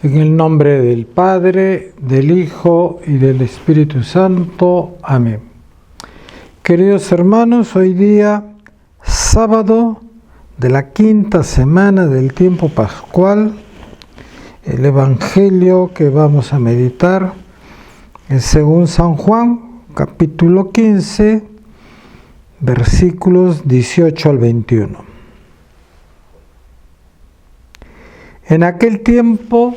En el nombre del Padre, del Hijo y del Espíritu Santo. Amén. Queridos hermanos, hoy día, sábado de la quinta semana del tiempo pascual, el Evangelio que vamos a meditar es según San Juan, capítulo 15, versículos 18 al 21. En aquel tiempo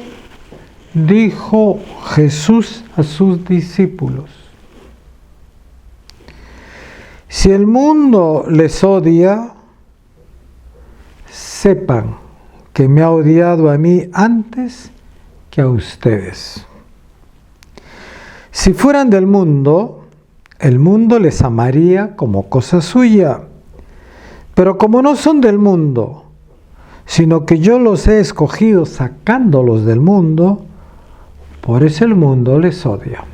dijo Jesús a sus discípulos: si el mundo les odia, sepan que me ha odiado a mí antes que a ustedes. Si fueran del mundo, el mundo les amaría como cosa suya, pero como no son del mundo, sino que yo los he escogido sacándolos del mundo, por eso el mundo les odia.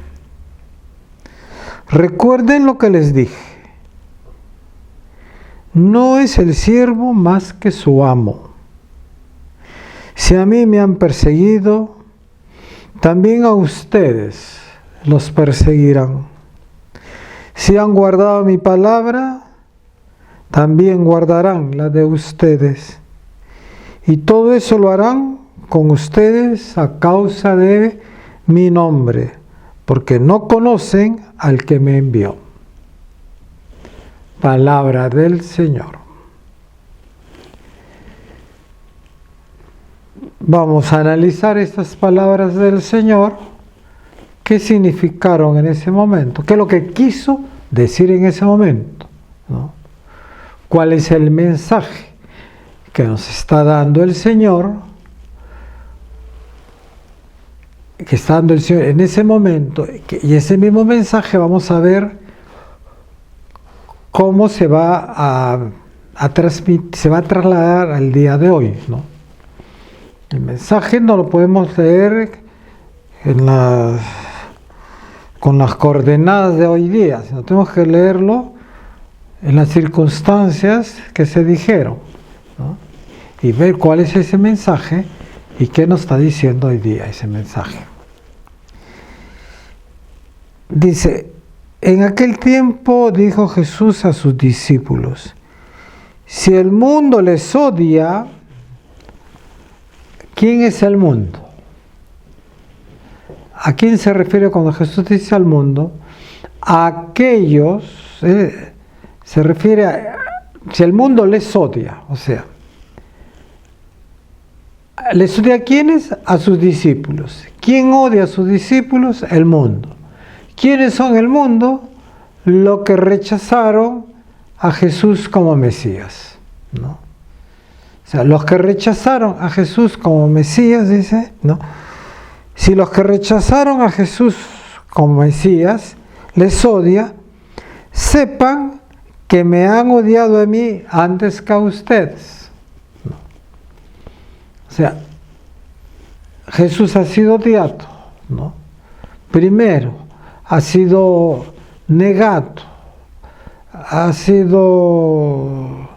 Recuerden lo que les dije: no es el siervo más que su amo. Si a mí me han perseguido, también a ustedes los perseguirán. Si han guardado mi palabra, también guardarán la de ustedes. Y todo eso lo harán con ustedes a causa de mi nombre, porque no conocen al que me envió. Palabra del Señor. Vamos a analizar estas palabras del Señor. ¿Qué significaron en ese momento? ¿Qué es lo que quiso decir en ese momento? ¿No? ¿Cuál es el mensaje que nos está dando el Señor, que está dando el Señor en ese momento? Y ese mismo mensaje vamos a ver cómo se va a transmitir, se va a trasladar al día de hoy, ¿no? El mensaje no lo podemos leer con las coordenadas de hoy día, sino tenemos que leerlo en las circunstancias que se dijeron, ¿no? Y ver cuál es ese mensaje y qué nos está diciendo hoy día ese mensaje. Dice: en aquel tiempo dijo Jesús a sus discípulos: si el mundo les odia, ¿quién es el mundo? ¿A quién se refiere cuando Jesús dice al mundo? A aquellos, se refiere a, si el mundo les odia, o sea, ¿les odia a quiénes? A sus discípulos. ¿Quién odia a sus discípulos? El mundo. ¿Quiénes son el mundo? Los que rechazaron a Jesús como Mesías, ¿no? O sea, los que rechazaron a Jesús como Mesías, dice, ¿no? Si los que rechazaron a Jesús como Mesías les odia, sepan que me han odiado a mí antes que a ustedes. O sea, Jesús ha sido odiado, ¿no? Primero, ha sido negado, ha sido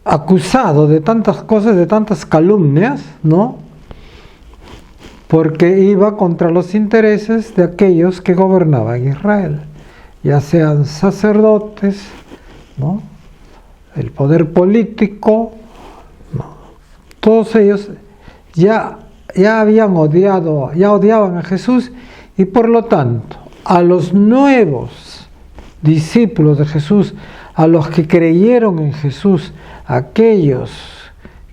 acusado de tantas cosas, de tantas calumnias, ¿no? Porque iba contra los intereses de aquellos que gobernaban Israel, ya sean sacerdotes, ¿no? El poder político, ¿no? Todos ellos ya habían odiado, ya odiaban a Jesús, y por lo tanto a los nuevos discípulos de Jesús, a los que creyeron en Jesús, aquellos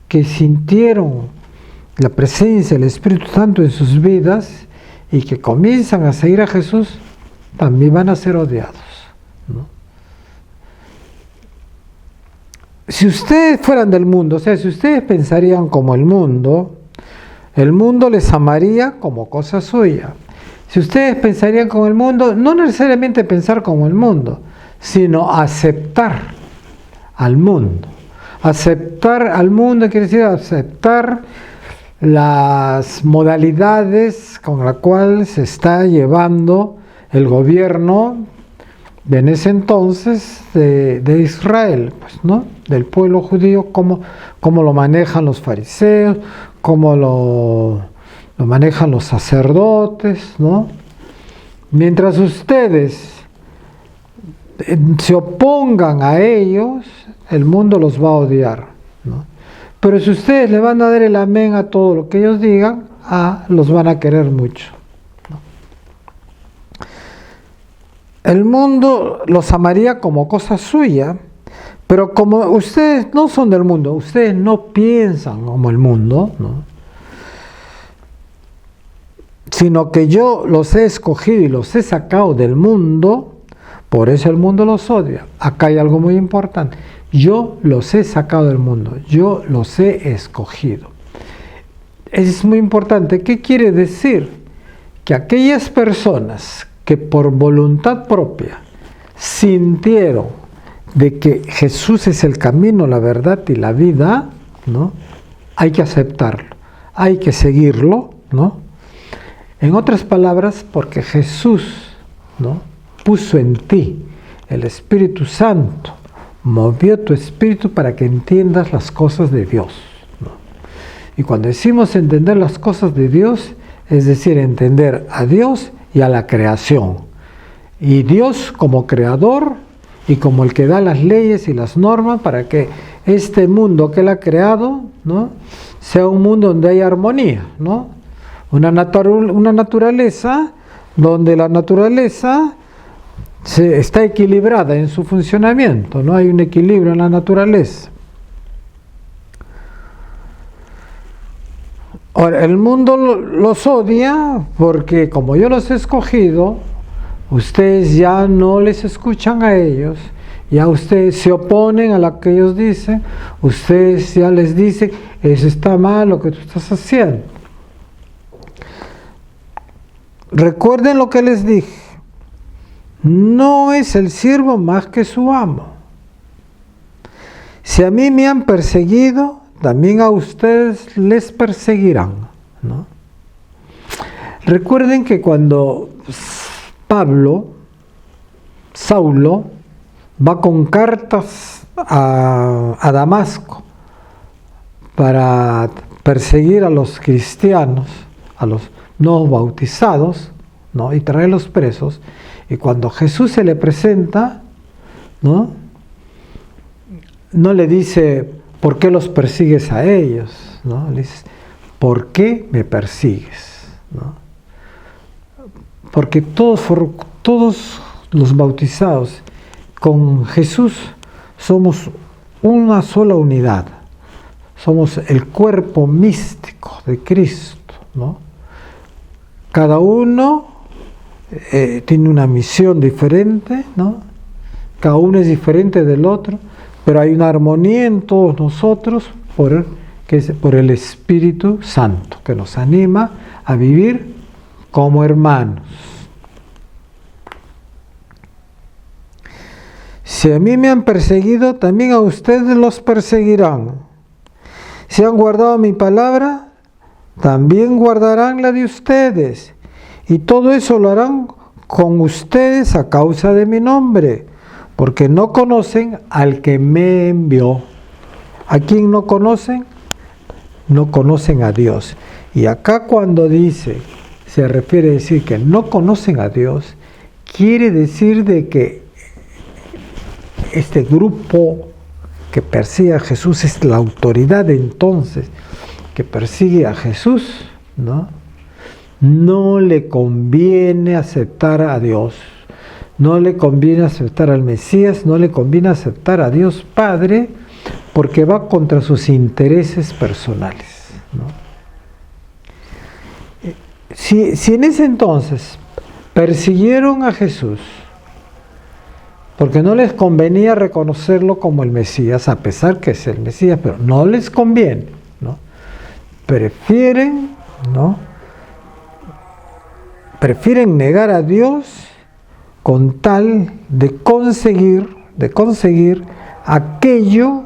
que sintieron la presencia del Espíritu Santo en sus vidas y que comienzan a seguir a Jesús, también van a ser odiados, ¿no? Si ustedes fueran del mundo, o sea, si ustedes pensarían como el mundo les amaría como cosa suya. Si ustedes pensarían como el mundo, no necesariamente pensar como el mundo, sino aceptar al mundo. Aceptar al mundo quiere decir aceptar las modalidades con las cuales se está llevando el gobierno de en ese entonces de Israel, pues, ¿no? Del pueblo judío, cómo lo manejan los fariseos, cómo lo manejan los sacerdotes, ¿no? Mientras ustedes se opongan a ellos, el mundo los va a odiar, ¿no? Pero si ustedes le van a dar el amén a todo lo que ellos digan, los van a querer mucho, ¿no? El mundo los amaría como cosa suya, pero como ustedes no son del mundo, ustedes no piensan como el mundo, ¿no? Sino que yo los he escogido y los he sacado del mundo, por eso el mundo los odia. Acá hay algo muy importante. Yo los he sacado del mundo, yo los he escogido. Es muy importante. ¿Qué quiere decir? Que aquellas personas que por voluntad propia sintieron de que Jesús es el camino, la verdad y la vida, ¿no? Hay que aceptarlo, hay que seguirlo, ¿no? En otras palabras, porque Jesús, ¿no?, puso en ti el Espíritu Santo, movió tu espíritu para que entiendas las cosas de Dios, ¿no? Y cuando decimos entender las cosas de Dios, es decir, entender a Dios y a la creación. Y Dios como creador y como el que da las leyes y las normas para que este mundo que Él ha creado, ¿no?, sea un mundo donde hay armonía, ¿no? Una naturaleza donde la naturaleza está equilibrada en su funcionamiento, no hay un equilibrio en la naturaleza. Ahora, el mundo los odia porque como yo los he escogido, ustedes ya no les escuchan a ellos, ya ustedes se oponen a lo que ellos dicen, ustedes ya les dicen, eso está mal lo que tú estás haciendo. Recuerden lo que les dije, no es el siervo más que su amo. Si a mí me han perseguido, también a ustedes les perseguirán, ¿no? Recuerden que cuando Saulo, va con cartas a Damasco para perseguir a los cristianos, a los no bautizados, ¿no?, y traerlos presos, y cuando Jesús se le presenta, ¿no?, no le dice, ¿por qué los persigues a ellos?, ¿no? Le dice, ¿por qué me persigues?, ¿no? Porque todos los bautizados con Jesús somos una sola unidad, somos el cuerpo místico de Cristo, ¿no? Cada uno tiene una misión diferente, ¿no? Cada uno es diferente del otro, pero hay una armonía en todos nosotros por el Espíritu Santo, que nos anima a vivir como hermanos. Si a mí me han perseguido, también a ustedes los perseguirán. Si han guardado mi palabra, también guardarán la de ustedes. Y todo eso lo harán con ustedes a causa de mi nombre, porque no conocen al que me envió. ¿A quién no conocen? No conocen a Dios. Y acá cuando se refiere a decir que no conocen a Dios, quiere decir de que este grupo que persigue a Jesús es la autoridad entonces que persigue a Jesús, ¿no? No le conviene aceptar a Dios, no le conviene aceptar al Mesías, no le conviene aceptar a Dios Padre, porque va contra sus intereses personales, ¿no? Si en ese entonces persiguieron a Jesús porque no les convenía reconocerlo como el Mesías, a pesar que es el Mesías, pero no les conviene, ¿no? Prefieren negar a Dios con tal de conseguir aquello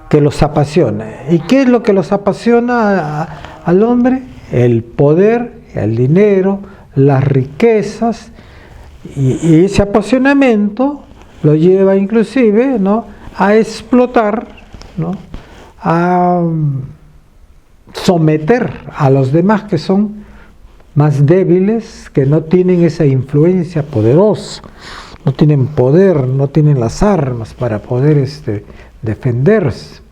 que los apasiona. ¿Y qué es lo que los apasiona al hombre? El poder, el dinero, las riquezas, y ese apasionamiento lo lleva inclusive, ¿no?, a explotar, ¿no?, a someter a los demás que son más débiles, que no tienen esa influencia poderosa, no tienen poder, no tienen las armas para poder defenderse.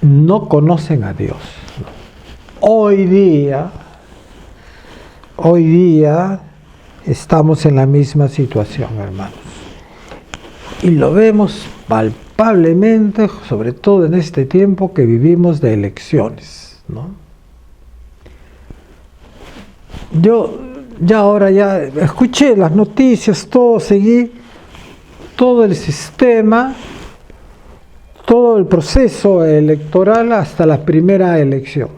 No conocen a Dios. Hoy día estamos en la misma situación, hermanos. Y lo vemos palpablemente, sobre todo en este tiempo que vivimos de elecciones, ¿no? Yo ahora escuché las noticias, seguí todo el sistema, todo el proceso electoral hasta la primera elección.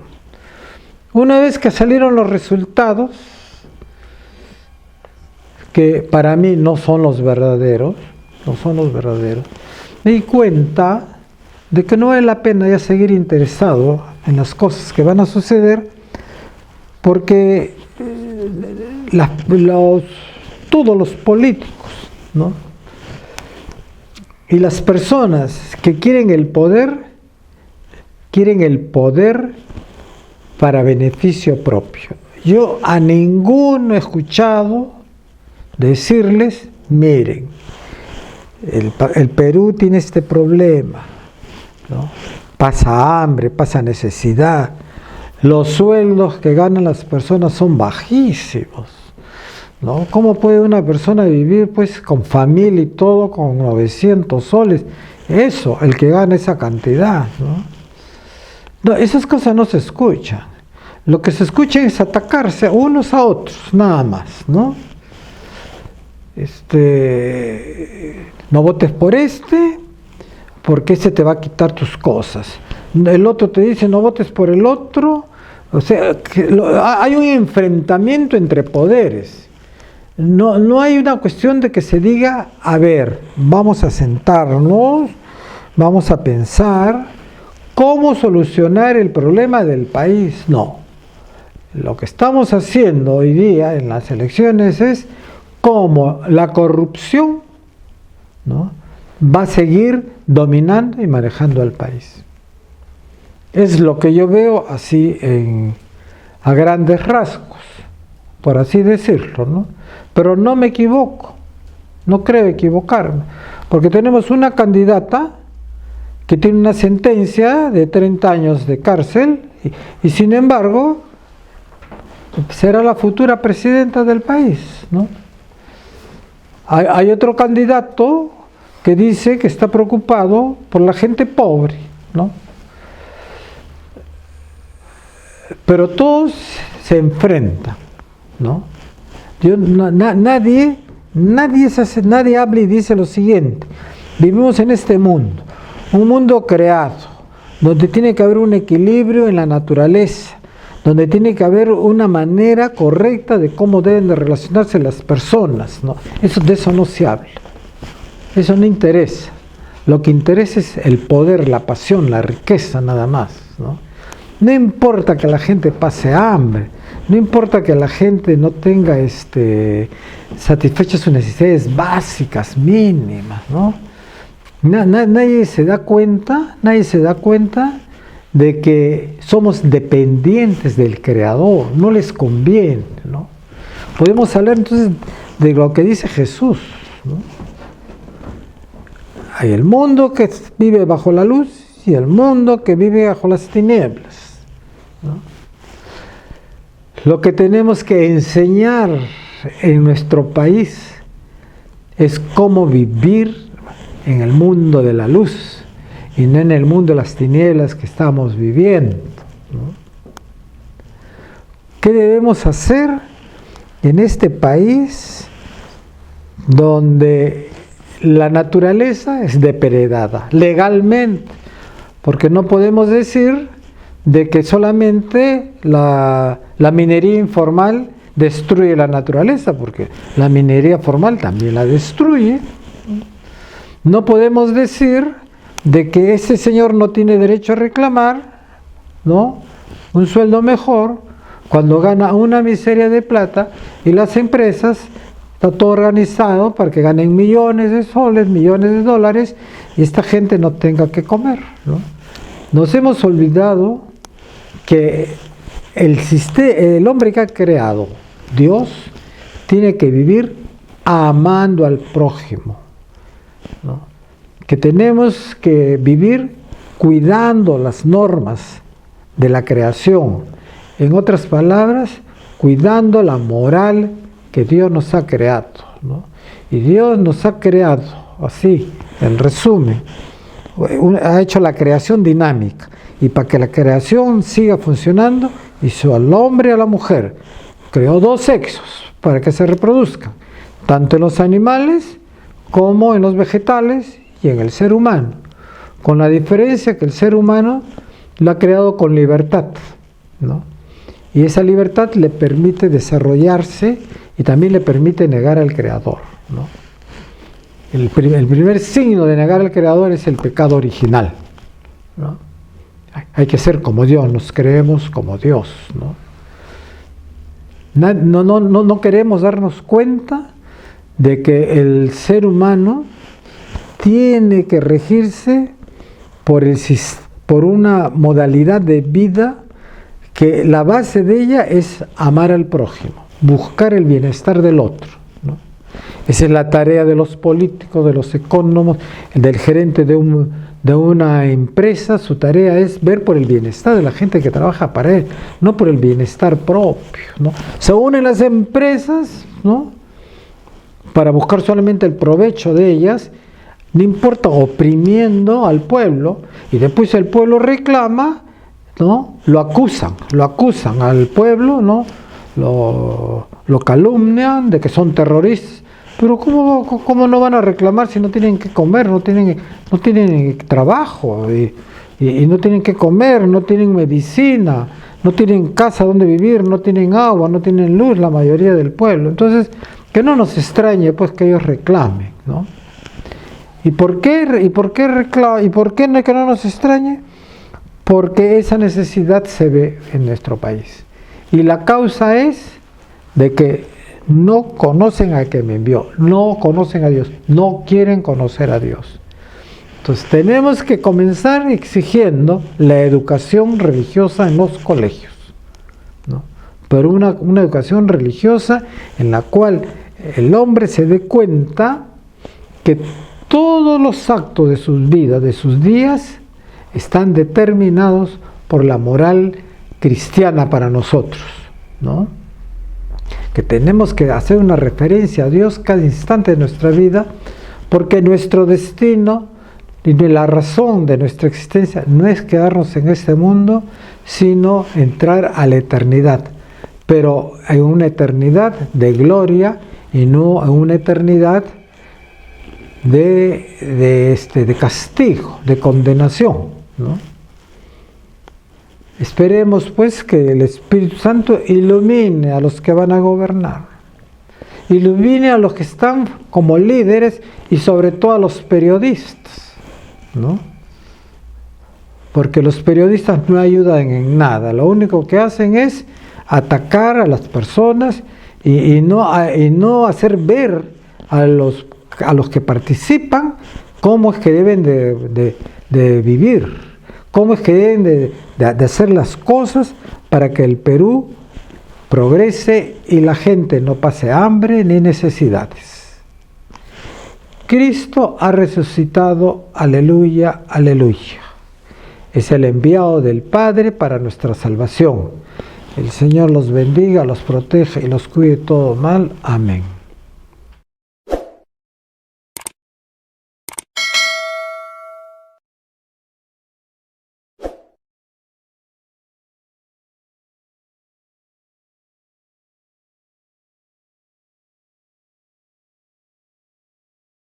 Una vez que salieron los resultados, que para mí no son los verdaderos, me di cuenta de que no vale la pena ya seguir interesado en las cosas que van a suceder, porque todos los políticos, ¿no? Y las personas que quieren el poder para beneficio propio. Yo a ninguno he escuchado decirles, miren, el Perú tiene este problema, ¿no? Pasa hambre, pasa necesidad, los sueldos que ganan las personas son bajísimos, ¿no? ¿Cómo puede una persona vivir pues con familia y todo con 900 soles? Eso, el que gana esa cantidad, ¿no? No, esas cosas no se escuchan. Lo que se escucha es atacarse unos a otros, nada más, ¿no? No votes por porque te va a quitar tus cosas. El otro te dice, no votes por el otro. O sea, hay un enfrentamiento entre poderes. No hay una cuestión de que se diga, a ver, vamos a sentarnos, vamos a pensar cómo solucionar el problema del país. No. Lo que estamos haciendo hoy día en las elecciones es cómo la corrupción, ¿no?, va a seguir dominando y manejando al país. Es lo que yo veo así a grandes rasgos, por así decirlo, ¿no? Pero no me equivoco, no creo equivocarme, porque tenemos una candidata que tiene una sentencia de 30 años de cárcel y sin embargo será la futura presidenta del país, ¿no? Hay otro candidato que dice que está preocupado por la gente pobre, ¿no? Pero todos se enfrentan, ¿no? Nadie habla y dice lo siguiente: vivimos en este mundo, un mundo creado, donde tiene que haber un equilibrio en la naturaleza, donde tiene que haber una manera correcta de cómo deben de relacionarse las personas, ¿no? De eso no se habla, eso no interesa. Lo que interesa es el poder, la pasión, la riqueza, nada más, ¿no? No importa que la gente pase hambre, no importa que la gente no tenga satisfechas sus necesidades básicas, mínimas, ¿no? Nadie se da cuenta de que somos dependientes del Creador, no les conviene, ¿no? Podemos hablar entonces de lo que dice Jesús, ¿no? Hay el mundo que vive bajo la luz y el mundo que vive bajo las tinieblas, ¿no? Lo que tenemos que enseñar en nuestro país es cómo vivir en el mundo de la luz y no en el mundo de las tinieblas que estamos viviendo, ¿no? ¿Qué debemos hacer en este país donde la naturaleza es depredada legalmente? Porque no podemos decir de que solamente la minería informal destruye la naturaleza, porque la minería formal también la destruye. No podemos decir de que ese señor no tiene derecho a reclamar, ¿no?, un sueldo mejor cuando gana una miseria de plata y las empresas Está todo organizado para que ganen millones de soles, millones de dólares, y esta gente no tenga que comer, ¿no? Nos hemos olvidado que el hombre que ha creado Dios tiene que vivir amando al prójimo, ¿no? Que tenemos que vivir cuidando las normas de la creación. En otras palabras, cuidando la moral que Dios nos ha creado, ¿no? Y Dios nos ha creado, así, en resumen, ha hecho la creación dinámica. Y para que la creación siga funcionando, hizo al hombre y a la mujer. Creó dos sexos para que se reproduzcan, tanto en los animales como en los vegetales y en el ser humano. Con la diferencia que el ser humano lo ha creado con libertad, ¿no? Y esa libertad le permite desarrollarse y también le permite negar al Creador, ¿no? El primer signo de negar al Creador es el pecado original, ¿no? Hay que ser como Dios, nos creemos como Dios, ¿no? No queremos darnos cuenta de que el ser humano tiene que regirse por una modalidad de vida que la base de ella es amar al prójimo, buscar el bienestar del otro, ¿no? Esa es la tarea de los políticos, de los económicos, del gerente de una empresa. Su tarea es ver por el bienestar de la gente que trabaja para él, no por el bienestar propio, ¿no? Se unen las empresas, ¿no?, para buscar solamente el provecho de ellas, no importa, oprimiendo al pueblo, y después el pueblo reclama, ¿no? Lo acusan al pueblo, ¿no? Lo calumnian de que son terroristas. Pero ¿cómo no van a reclamar si no tienen que comer, no tienen trabajo, y no tienen que comer, no tienen medicina, no tienen casa donde vivir, no tienen agua, no tienen luz la mayoría del pueblo? Entonces, que no nos extrañe pues que ellos reclamen, ¿no? ¿Y por qué reclaman? ¿Y por qué no que no nos extrañe? Porque esa necesidad se ve en nuestro país. Y la causa es de que no conocen al que me envió, no conocen a Dios, no quieren conocer a Dios. Entonces tenemos que comenzar exigiendo la educación religiosa en los colegios, ¿no? Pero una educación religiosa en la cual el hombre se dé cuenta que todos los actos de sus vidas, de sus días, están determinados por la moral cristiana para nosotros, ¿no? Que tenemos que hacer una referencia a Dios cada instante de nuestra vida, porque nuestro destino y la razón de nuestra existencia no es quedarnos en este mundo, sino entrar a la eternidad, pero en una eternidad de gloria y no en una eternidad de castigo, de condenación, ¿no? Esperemos pues que el Espíritu Santo ilumine a los que van a gobernar, ilumine a los que están como líderes y sobre todo a los periodistas, ¿no? Porque los periodistas no ayudan en nada, lo único que hacen es atacar a las personas y no hacer ver a los que participan cómo es que deben de vivir, cómo es que deben de hacer las cosas para que el Perú progrese y la gente no pase hambre ni necesidades. Cristo ha resucitado, aleluya, aleluya. Es el enviado del Padre para nuestra salvación. El Señor los bendiga, los proteja y los cuide de todo mal. Amén.